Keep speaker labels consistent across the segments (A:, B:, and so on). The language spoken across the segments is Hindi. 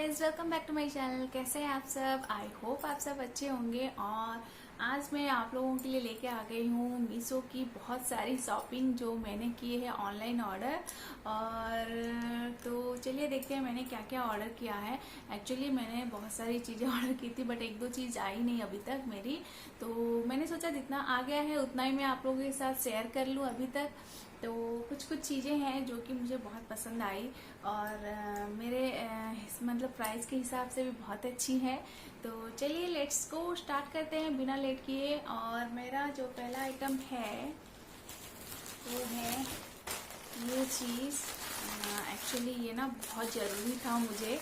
A: Guys, welcome back to my channel. कैसे हैं आप सब? आई होप आप सब अच्छे होंगे। और आज मैं आप लोगों के लिए लेके आ गई हूँ मीशो की बहुत सारी शॉपिंग जो मैंने की है ऑनलाइन ऑर्डर। और तो चलिए देखते हैं मैंने क्या क्या ऑर्डर किया है। एक्चुअली मैंने बहुत सारी चीज़ें ऑर्डर की थी बट एक दो चीज़ आई नहीं अभी तक मेरी, तो मैंने सोचा जितना आ गया है उतना ही मैं आप लोगों के साथ शेयर कर लूँ अभी तक। तो कुछ कुछ चीज़ें हैं जो कि मुझे बहुत पसंद आई और मेरे मतलब प्राइस के हिसाब से भी बहुत अच्छी है। तो चलिए लेट्स गो, स्टार्ट करते हैं बिना लेट किए। और मेरा जो पहला आइटम है वो है ये चीज़। एक्चुअली ये ना बहुत ज़रूरी था मुझे।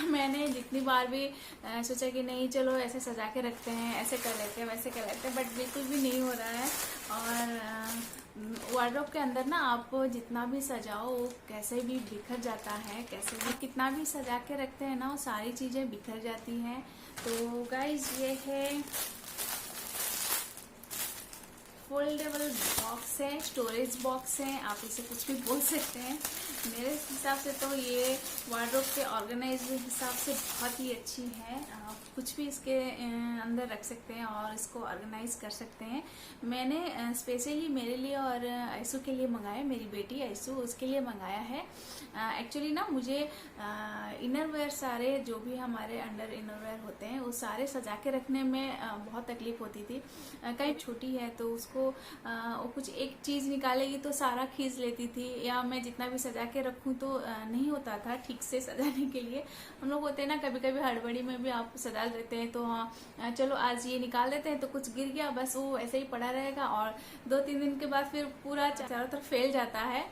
A: मैंने जितनी बार भी सोचा कि नहीं चलो ऐसे सजा के रखते हैं, ऐसे कर लेते हैं, वैसे कर लेते हैं, बट बिल्कुल भी नहीं हो रहा है। और वार्डरोब के अंदर ना आप जितना भी सजाओ वो कैसे भी बिखर जाता है, कैसे भी कितना भी सजा के रखते हैं ना वो सारी चीज़ें बिखर जाती हैं। तो गाइज ये है फोल्डेबल बॉक्स है, स्टोरेज बॉक्स है, आप इसे कुछ भी बोल सकते हैं। मेरे हिसाब से तो ये वार्डरोब के ऑर्गेनाइज हिसाब से बहुत ही अच्छी है। आप कुछ भी इसके अंदर रख सकते हैं और इसको ऑर्गेनाइज कर सकते हैं। मैंने स्पेशली मेरे लिए और ऐसू के लिए मंगाया, मेरी बेटी ऐसू उसके लिए मंगाया है। एक्चुअली ना मुझे इनर वेयर सारे जो भी हमारे अंडर इनर वेयर होते हैं वो सारे सजा के रखने में बहुत तकलीफ होती थी। कहीं छोटी है तो उसको वो कुछ एक चीज़ निकालेगी तो सारा खींच लेती थी, या मैं जितना भी सजा के रखूं तो नहीं होता था ठीक से सजाने के लिए। हम लोग होते हैं ना कभी कभी हड़बड़ी में भी आप सजा देते हैं, तो हाँ चलो आज ये निकाल देते हैं, तो कुछ गिर गया बस वो ऐसे ही पड़ा रहेगा और 2-3 दिन के बाद फिर पूरा चारों तरफ फैल जाता है।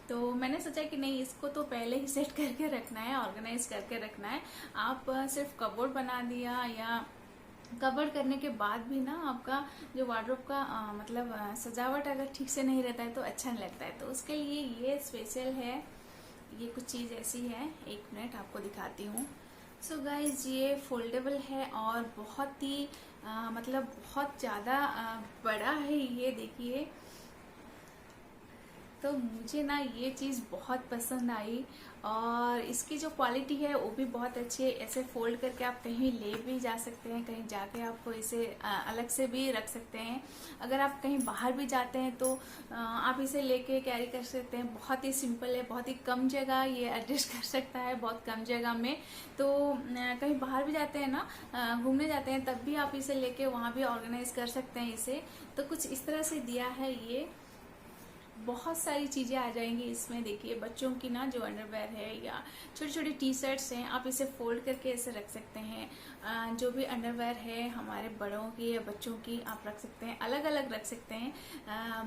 A: तो मैंने सोचा कि नहीं, इसको तो पहले ही सेट करके रखना है, ऑर्गेनाइज करके रखना है। आप सिर्फ कबोर्ड बना दिया या कवर करने के बाद भी ना आपका जो वार्डरोब का मतलब सजावट अगर ठीक से नहीं रहता है तो अच्छा नहीं लगता है। तो उसके लिए ये स्पेशल है। ये कुछ चीज़ ऐसी है, एक मिनट आपको दिखाती हूँ। सो गाइज ये फोल्डेबल है और बहुत ही मतलब बहुत ज़्यादा बड़ा है, ये देखिए। तो मुझे ना ये चीज़ बहुत पसंद आई और इसकी जो क्वालिटी है वो भी बहुत अच्छी है। ऐसे फोल्ड करके आप कहीं ले भी जा सकते हैं, कहीं जाके आप इसे अलग से भी रख सकते हैं। अगर आप कहीं बाहर भी जाते हैं तो आप इसे लेके कैरी कर सकते हैं। बहुत ही सिंपल है, बहुत ही कम जगह ये एडजस्ट कर सकता है, बहुत कम जगह में। तो कहीं बाहर भी जाते हैं ना, घूमने जाते हैं, तब भी आप इसे लेके वहाँ भी ऑर्गेनाइज कर सकते हैं इसे। तो कुछ इस तरह से दिया है ये। बहुत सारी चीज़ें आ जाएंगी इसमें। देखिए बच्चों की ना जो अंडरवेयर है या छोटी छोटी टी शर्ट्स हैं, आप इसे फोल्ड करके ऐसे रख सकते हैं। जो भी अंडरवेयर है हमारे बड़ों की या बच्चों की आप रख सकते हैं, अलग अलग रख सकते हैं।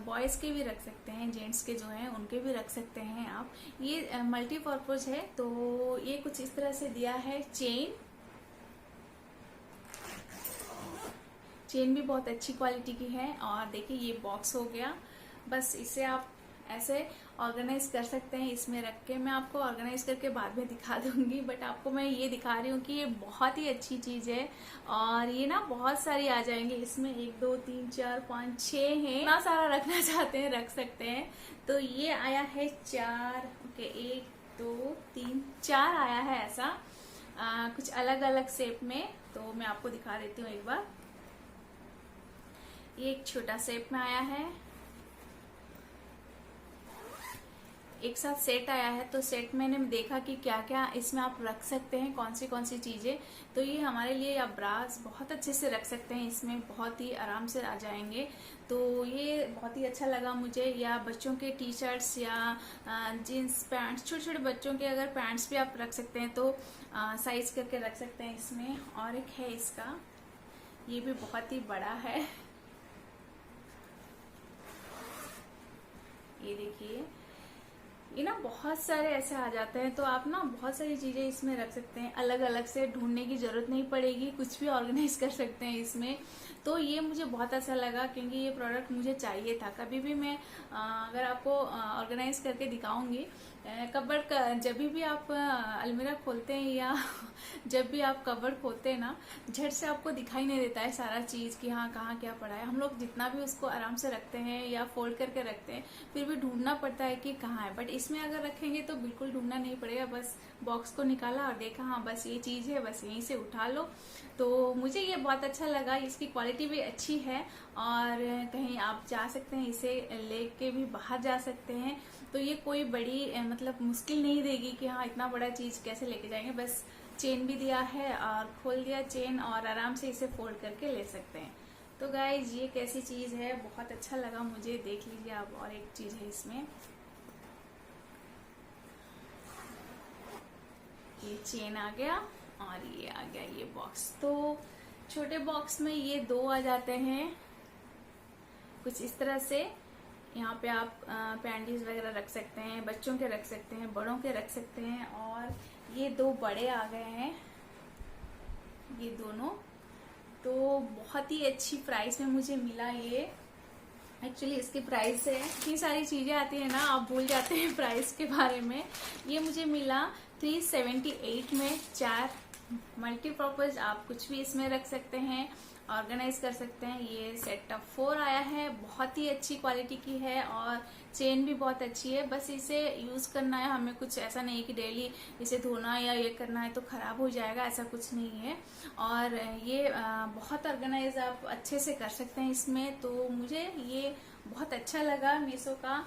A: बॉयज़ के भी रख सकते हैं, जेंट्स के जो हैं उनके भी रख सकते हैं आप। ये मल्टीपर्पज़ है। तो ये कुछ इस तरह से दिया है। चेन भी बहुत अच्छी क्वालिटी की है। और देखिए ये बॉक्स हो गया, बस इसे आप ऐसे ऑर्गेनाइज कर सकते हैं इसमें रख के। मैं आपको ऑर्गेनाइज करके बाद में दिखा दूंगी, बट आपको मैं ये दिखा रही हूँ कि ये बहुत ही अच्छी चीज़ है। और ये ना बहुत सारी आ जाएंगे इसमें, 1 2 3 4 5 6 हैं। इतना सारा रखना चाहते हैं रख सकते हैं। तो ये आया है 4, ओके 1 2 3 4 आया है ऐसा, कुछ अलग अलग शेप में। तो मैं आपको दिखा देती हूँ एक बार। ये एक छोटा शेप में आया है, एक साथ सेट आया है। तो सेट मैंने देखा कि क्या क्या इसमें आप रख सकते हैं, कौन सी चीजें। तो ये हमारे लिए या ब्रास बहुत अच्छे से रख सकते हैं इसमें, बहुत ही आराम से आ जाएंगे। तो ये बहुत ही अच्छा लगा मुझे। या बच्चों के टी शर्ट्स या जीन्स पैंट्स, छोटे छोटे बच्चों के अगर पैंट्स भी आप रख सकते हैं तो साइज करके रख सकते हैं इसमें। और एक है इसका, ये भी बहुत ही बड़ा है, ये देखिए। ये ना बहुत सारे ऐसे आ जाते हैं, तो आप ना बहुत सारी चीजें इसमें रख सकते हैं, अलग अलग से ढूंढने की जरूरत नहीं पड़ेगी, कुछ भी ऑर्गेनाइज कर सकते हैं इसमें। तो ये मुझे बहुत अच्छा लगा क्योंकि ये प्रोडक्ट मुझे चाहिए था। कभी भी मैं अगर आपको ऑर्गेनाइज करके दिखाऊंगी कबर्ड का जब भी आप अलमीरा खोलते हैं या जब भी आप कबर्ड खोलते हैं ना, झट से आपको दिखाई नहीं देता है सारा चीज़ कि हाँ कहाँ क्या पड़ा है। हम लोग जितना भी उसको आराम से रखते हैं या फोल्ड करके रखते हैं, फिर भी ढूंढना पड़ता है कि कहाँ है। बट इसमें अगर रखेंगे तो बिल्कुल ढूंढना नहीं पड़ेगा, बस बॉक्स को निकाला और देखा हाँ बस ये चीज़ है, बस यहीं से उठा लो। तो मुझे ये बहुत अच्छा लगा, इसकी क्वालिटी भी अच्छी है और कहीं आप जा सकते हैं, इसे लेके भी बाहर जा सकते हैं। तो ये कोई बड़ी मतलब मुश्किल नहीं देगी कि हाँ इतना बड़ा चीज़ कैसे लेके जाएंगे। बस चेन भी दिया है और खोल दिया चेन और आराम से इसे फोल्ड करके ले सकते हैं। तो गाइज ये कैसी चीज़ है, बहुत अच्छा लगा मुझे। देख लीजिए आप, और एक चीज़ है इसमें, ये चेन आ गया और ये आ गया ये बॉक्स। तो छोटे बॉक्स में ये 2 आ जाते हैं कुछ इस तरह से। यहाँ पे आप पैंटीज वगैरह रख सकते हैं, बच्चों के रख सकते हैं, बड़ों के रख सकते हैं। और ये 2 बड़े आ गए हैं ये दोनों। तो बहुत ही अच्छी प्राइस में मुझे मिला ये। एक्चुअली इसकी प्राइस है, इतनी सारी चीजें आती है ना, आप भूल जाते हैं प्राइस के बारे में। ये मुझे मिला 378 में। 4 मल्टीपर्पज आप कुछ भी इसमें रख सकते हैं, ऑर्गेनाइज कर सकते हैं। ये सेट ऑफ 4 आया है, बहुत ही अच्छी क्वालिटी की है और चेन भी बहुत अच्छी है। बस इसे यूज करना है हमें, कुछ ऐसा नहीं है कि डेली इसे धोना या ये करना है तो खराब हो जाएगा, ऐसा कुछ नहीं है। और ये बहुत ऑर्गेनाइज आप अच्छे से कर सकते हैं इसमें। तो मुझे ये बहुत अच्छा लगा मीशो का।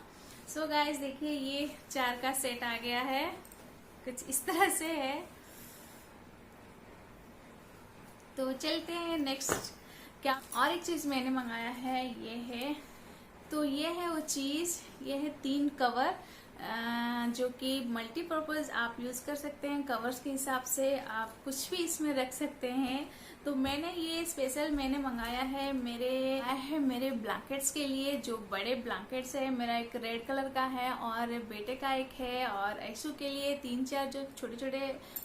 A: सो गाइस देखिए, ये 4 का सेट आ गया है, कुछ इस तरह से है। तो चलते हैं नेक्स्ट। क्या और एक चीज मैंने मंगाया है, ये है, तो ये है वो चीज, ये है 3 कवर जो कि मल्टीपर्पज आप यूज कर सकते हैं। कवर्स के हिसाब से आप कुछ भी इसमें रख सकते हैं। तो मैंने ये स्पेशल मैंने मंगाया है मेरे ब्लैंकेट्स के लिए, जो बड़े ब्लैंकेट्स है। मेरा एक रेड कलर का है और बेटे का एक है, और ऐशु के लिए 3-4 जो छोटे छोटे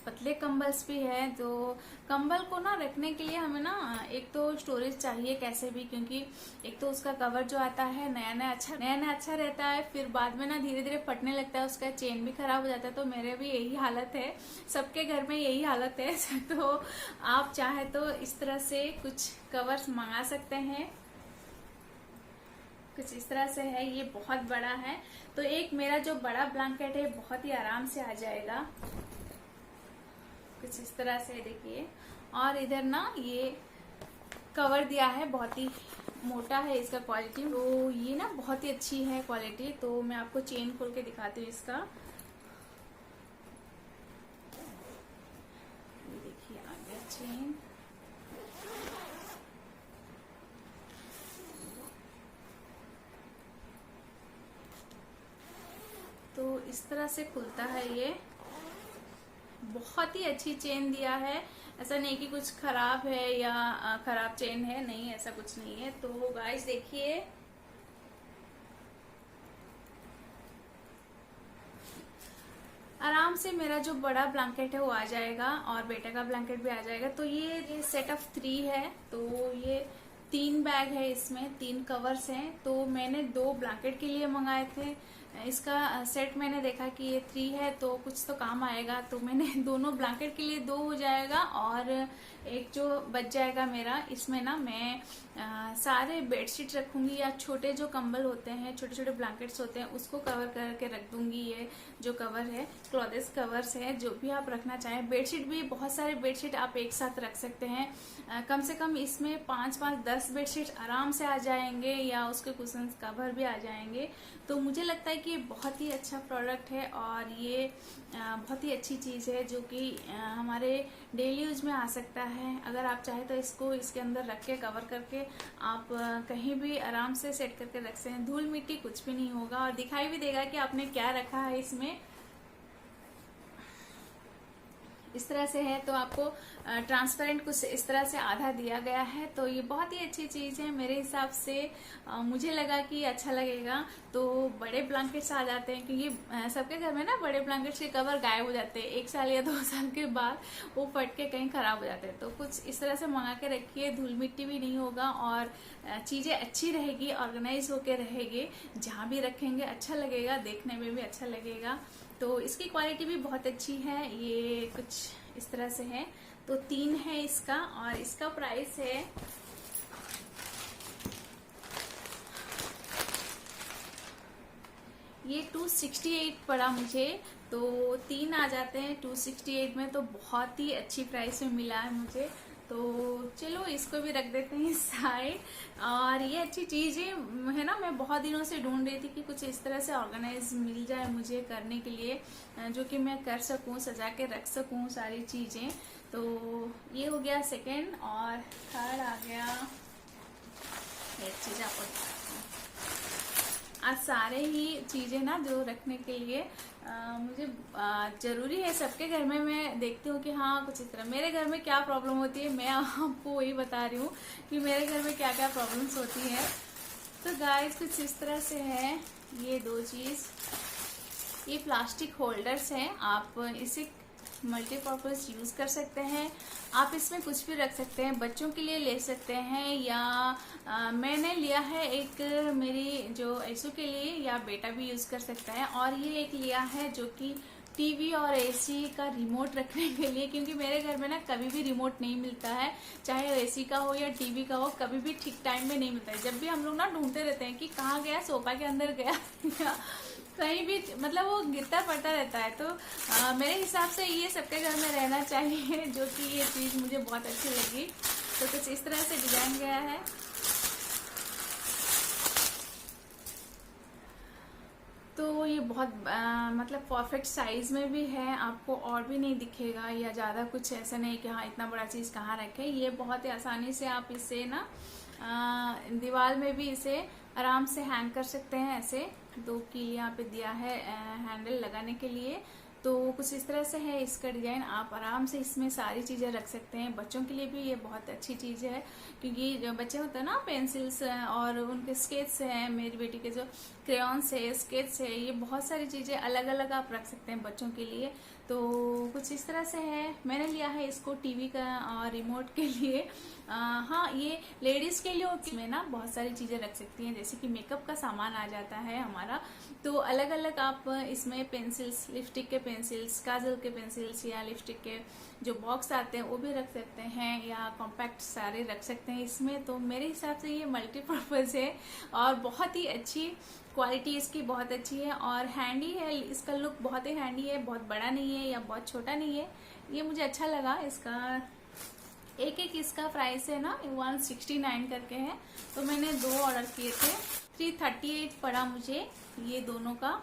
A: पतले कंबल्स भी है। तो कंबल को ना रखने के लिए हमें ना एक तो स्टोरेज चाहिए कैसे भी, क्योंकि एक तो उसका कवर जो आता है नया नया अच्छा रहता है, फिर बाद में ना धीरे धीरे फटने लगता है, उसका चेन भी खराब हो जाता है। तो मेरे भी यही हालत है, सबके घर में यही हालत है। तो आप चाहे तो इस तरह से कुछ कवर्स मंगा सकते हैं, कुछ इस तरह से है। ये बहुत बड़ा है, तो एक मेरा जो बड़ा ब्लैंकेट है बहुत ही आराम से आ जाएगा, कुछ इस तरह से देखिए। और इधर ना ये कवर दिया है, बहुत ही मोटा है इसका क्वालिटी। तो ये ना बहुत ही अच्छी है क्वालिटी। तो मैं आपको चेन खोल के दिखाती हूँ इसका। ये देखिए आ गया चेन। तो इस तरह से खुलता है ये, बहुत ही अच्छी चेन दिया है। ऐसा नहीं कि कुछ खराब है या खराब चेन है, नहीं ऐसा कुछ नहीं है। तो गाइस देखिए, आराम से मेरा जो बड़ा ब्लैंकेट है वो आ जाएगा और बेटे का ब्लैंकेट भी आ जाएगा। तो ये सेट ऑफ 3 है। तो ये 3 बैग है, इसमें 3 कवर्स हैं। तो मैंने 2 ब्लैंकेट के लिए मंगाए थे। इसका सेट मैंने देखा कि ये 3 है तो कुछ तो काम आएगा, तो मैंने दोनों ब्लैंकेट के लिए 2 हो जाएगा और एक जो बच जाएगा मेरा, इसमें ना मैं सारे बेडशीट रखूंगी या छोटे जो कंबल होते हैं, छोटे छोटे ब्लैंकेट्स होते हैं, उसको कवर करके रख दूंगी। ये जो कवर है, क्लॉथेस कवर्स है, जो भी आप रखना चाहें। बेडशीट भी बहुत सारे बेडशीट आप एक साथ रख सकते हैं। कम से कम इसमें 5-10 बेडशीट आराम से आ जाएंगे, या उसके कुशन कवर भी आ जाएंगे। तो मुझे लगता है कि ये बहुत ही अच्छा प्रोडक्ट है और ये बहुत ही अच्छी चीज़ है जो कि हमारे डेली यूज में आ सकता है। अगर आप चाहे तो इसको इसके अंदर रख के कवर करके आप कहीं भी आराम से सेट करके रख सकते हैं। धूल मिट्टी कुछ भी नहीं होगा और दिखाई भी देगा कि आपने क्या रखा है इसमें। इस तरह से है, तो आपको ट्रांसपेरेंट कुछ इस तरह से आधा दिया गया है। तो ये बहुत ही अच्छी चीज़ है मेरे हिसाब से। मुझे लगा कि अच्छा लगेगा। तो बड़े ब्लैंकेट्स आ जाते हैं, क्योंकि सबके घर में ना बड़े ब्लैंकेट्स के कवर गायब हो जाते हैं 1 साल या 2 साल के बाद, वो फट के कहीं खराब हो जाते हैं। तो कुछ इस तरह से मंगा के रखिए, धूल मिट्टी भी नहीं होगा और चीज़ें अच्छी रहेगी, ऑर्गेनाइज होके रहेगी। जहाँ भी रखेंगे अच्छा लगेगा, देखने में भी अच्छा लगेगा। तो इसकी क्वालिटी भी बहुत अच्छी है। ये कुछ इस तरह से है। तो 3 है इसका, और इसका प्राइस है ये 268 पड़ा मुझे। तो 3 आ जाते हैं 268 में, तो बहुत ही अच्छी प्राइस में मिला है मुझे। तो चलो इसको भी रख देते हैं साइड। और ये अच्छी चीज है ना, मैं बहुत दिनों से ढूंढ रही थी कि कुछ इस तरह से ऑर्गेनाइज मिल जाए मुझे करने के लिए, जो कि मैं कर सकूं, सजा के रख सकूं सारी चीजें। तो ये हो गया सेकंड। और थर्ड आ गया, एक चीज आपको दिखाती हूँ। आज सारे ही चीजें ना जो रखने के लिए मुझे जरूरी है सबके घर में। मैं देखती हूँ कि हाँ कुछ इस तरह मेरे घर में क्या प्रॉब्लम होती है, मैं आपको वही बता रही हूँ कि मेरे घर में क्या क्या प्रॉब्लम्स होती है। तो गाइस कुछ इस तरह से है ये 2 चीज। ये प्लास्टिक होल्डर्स हैं, आप इसे मल्टीपर्पज यूज कर सकते हैं। आप इसमें कुछ भी रख सकते हैं, बच्चों के लिए ले सकते हैं, या मैंने लिया है एक मेरी जो ऐसू के लिए, या बेटा भी यूज कर सकता है। और ये एक लिया है जो कि टीवी और एसी का रिमोट रखने के लिए, क्योंकि मेरे घर में ना कभी भी रिमोट नहीं मिलता है, चाहे एसी का हो या टीवी का हो, कभी भी ठीक टाइम में नहीं मिलता है। जब भी हम लोग ना ढूंढते रहते हैं कि कहाँ गया, सोफा के अंदर गया कहीं भी, मतलब वो गिरता पड़ता रहता है। तो मेरे हिसाब से ये सबके घर में रहना चाहिए, जो कि ये चीज मुझे बहुत अच्छी लगी। तो कुछ इस तरह से डिजाइन गया है। तो ये बहुत मतलब परफेक्ट साइज में भी है, आपको और भी नहीं दिखेगा, या ज्यादा कुछ ऐसा नहीं कि हाँ इतना बड़ा चीज कहाँ रखे। ये बहुत ही आसानी से आप इसे ना दीवार में भी इसे आराम से हैंग कर सकते हैं। ऐसे 2 कील यहाँ पे दिया है हैंडल लगाने के लिए। तो कुछ इस तरह से है इसका डिजाइन। आप आराम से इसमें सारी चीजें रख सकते हैं। बच्चों के लिए भी ये बहुत अच्छी चीज है, क्योंकि जो बच्चे होते हैं ना, पेंसिल्स और उनके स्केच हैं, मेरी बेटी के जो क्रेयॉन्स है, स्केच है, ये बहुत सारी चीजें अलग अलग आप रख सकते हैं बच्चों के लिए। तो कुछ इस तरह से है। मैंने लिया है इसको टीवी का और रिमोट के लिए। हाँ ये लेडीज के लिए इसमें ना बहुत सारी चीजें रख सकती हैं, जैसे कि मेकअप का सामान आ जाता है हमारा। तो अलग अलग आप इसमें पेंसिल्स, लिपस्टिक के पेंसिल्स, काजल के पेंसिल्स, या लिपस्टिक के जो बॉक्स आते हैं वो भी रख सकते हैं, या कॉम्पैक्ट सारे रख सकते हैं इसमें। तो मेरे हिसाब से ये मल्टीपर्पज है, और बहुत ही अच्छी क्वालिटी इसकी बहुत अच्छी है, और हैंडी है। इसका लुक बहुत ही हैंडी है, बहुत बड़ा नहीं है या बहुत छोटा नहीं है। ये मुझे अच्छा लगा। इसका एक इसका प्राइस है ना 169 करके है। तो मैंने 2 ऑर्डर किए थे, 338 पड़ा मुझे ये दोनों का।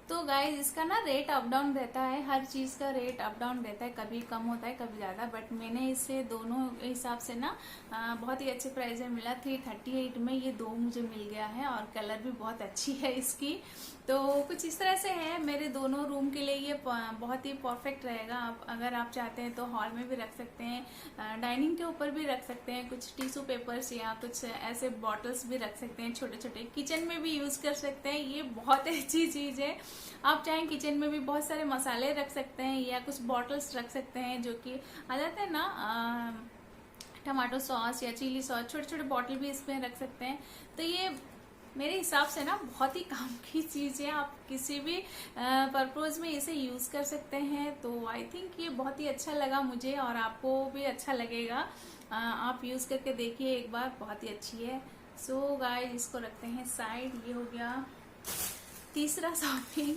A: तो गाइज इसका ना रेट अप डाउन रहता है, हर चीज का रेट अप डाउन रहता है, कभी कम होता है कभी ज्यादा। बट मैंने इसे दोनों हिसाब से ना बहुत ही अच्छे प्राइस में मिला। 338 में ये 2 मुझे मिल गया है, और कलर भी बहुत अच्छी है इसकी। तो कुछ इस तरह से है। मेरे दोनों रूम के लिए ये बहुत ही परफेक्ट रहेगा। आप अगर आप चाहते हैं तो हॉल में भी रख सकते हैं, डाइनिंग के ऊपर भी रख सकते हैं, कुछ टिश्यू पेपर्स या कुछ ऐसे बॉटल्स भी रख सकते हैं छोटे छोटे। किचन में भी यूज कर सकते हैं, ये बहुत अच्छी चीज है। आप चाहें किचन में भी बहुत सारे मसाले रख सकते हैं, या कुछ बॉटल्स रख सकते हैं जो कि आ जाते हैं ना, टमाटो सॉस या चिली सॉस, छोटे छोटे बॉटल भी इसमें रख सकते हैं। तो ये मेरे हिसाब से ना बहुत ही काम की चीज है, आप किसी भी पर्पज में इसे यूज कर सकते हैं। तो आई थिंक ये बहुत ही अच्छा लगा मुझे, और आपको भी अच्छा लगेगा। आप यूज करके देखिए एक बार, बहुत ही अच्छी है। सो गाइस इसको रखते हैं साइड। ये हो गया तीसरा शॉपिंग।